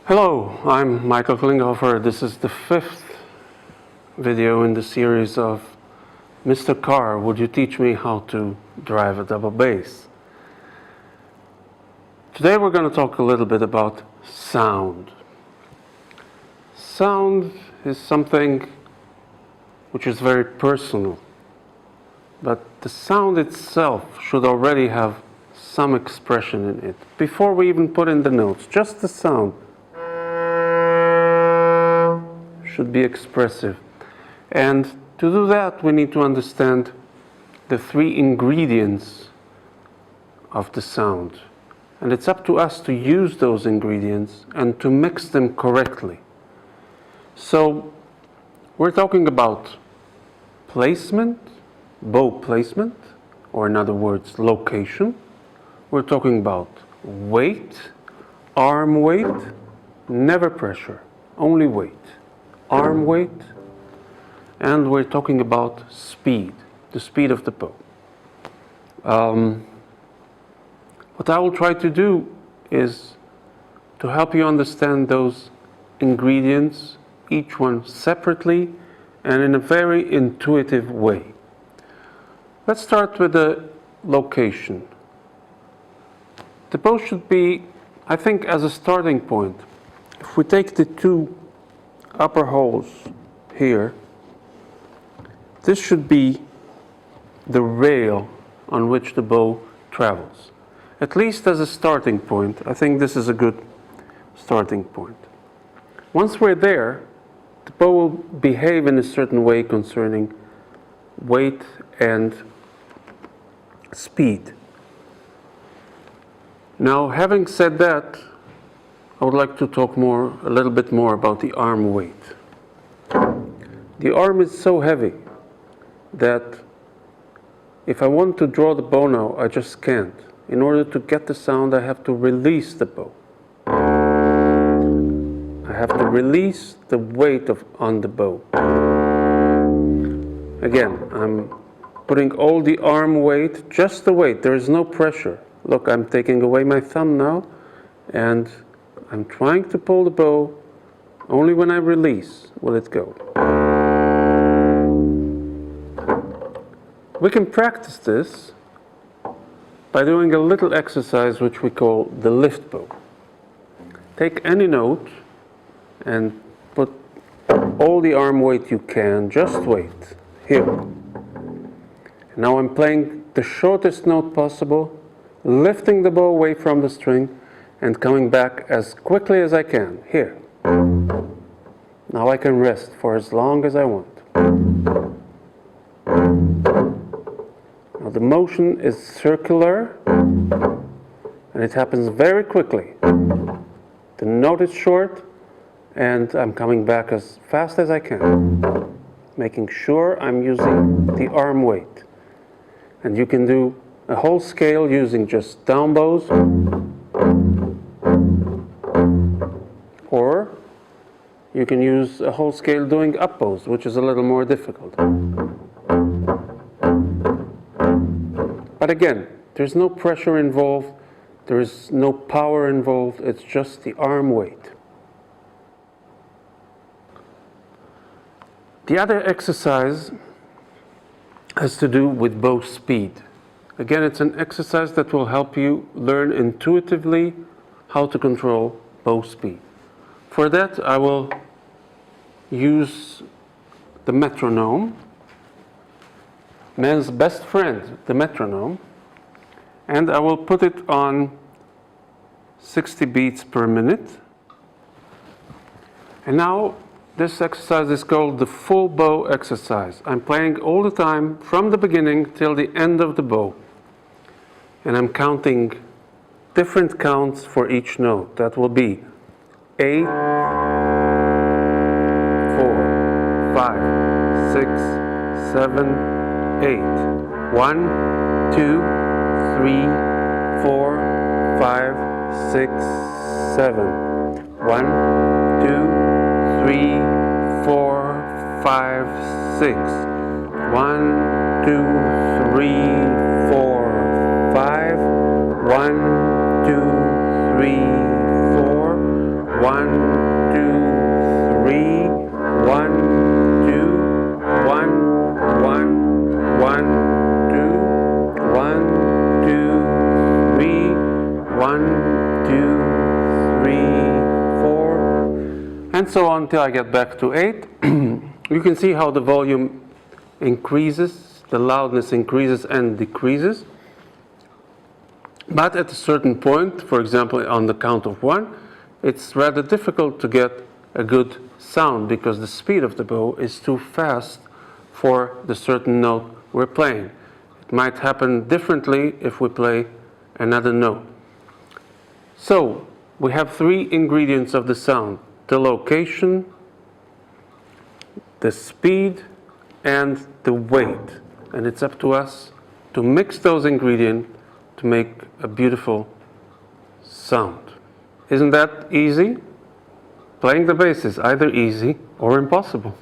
Hello, I'm Michael Klinghoffer. This is the 5th video in the series of Mr. Karr, would you teach me how to drive a double bass? Today we're going to talk a little bit about sound. Sound is something which is very personal, but the sound itself should already have some expression in it. Before we even put in the notes, just the sound should be expressive. And to do that, we need to understand the 3 ingredients of the sound. And it's up to us to use those ingredients and to mix them correctly. So we're talking about placement, bow placement, or in other words, location. We're talking about weight, arm weight, never pressure, only weight. Arm weight, and we're talking about speed, the speed of the bow. What I will try to do is to help you understand those ingredients, each one separately and in a very intuitive way. Let's start with the location. The bow should be, I think, as a starting point, if we take the 2 upper holes here, this should be the rail on which the bow travels. At least as a starting point, I think this is a good starting point. Once we're there, the bow will behave in a certain way concerning weight and speed. Now, having said that, I would like to talk a little bit more about the arm weight. The arm is so heavy that if I want to draw the bow now, I just can't. In order to get the sound, I have to release the bow. I have to release the weight on the bow. Again, I'm putting all the arm weight, just the weight, there is no pressure. Look, I'm taking away my thumb now, and I'm trying to pull the bow. Only when I release will it go. We can practice this by doing a little exercise which we call the lift bow. Take any note and put all the arm weight you can, just weight, here. Now I'm playing the shortest note possible, lifting the bow away from the string and coming back as quickly as I can, here. Now I can rest for as long as I want. Now the motion is circular and it happens very quickly. The note is short and I'm coming back as fast as I can, making sure I'm using the arm weight. And you can do a whole scale using just down bows, or you can use a whole scale doing up bows, which is a little more difficult. But again, there's no pressure involved, there is no power involved, it's just the arm weight. The other exercise has to do with bow speed. Again, it's an exercise that will help you learn intuitively how to control bow speed. For that, I will use the metronome, man's best friend, the metronome, and I will put it on 60 beats per minute. And now, this exercise is called the full bow exercise. I'm playing all the time, from the beginning till the end of the bow. And I'm counting different counts for each note. That will be 8, 4, 5, 6, 7, 8. 1, 2, 3, 4, 5, 6, 7. 1, 2, 3, 4, 5, 6. 1, 2, 3, 4, 5. 1, 2, 3, 4. 1, 2, 3, 1, 2, 1, 1, 1, 2, 1, 2, 3, 1, 2, 3, 4, and so on until I get back to 8. You can see how the volume increases, the loudness increases and decreases. But at a certain point, for example on the count of 1, it's rather difficult to get a good sound because the speed of the bow is too fast for the certain note we're playing. It might happen differently if we play another note. So we have 3 ingredients of the sound: the location, the speed, and the weight. And it's up to us to mix those ingredients to make a beautiful sound. Isn't that easy? Playing the bass is either easy or impossible.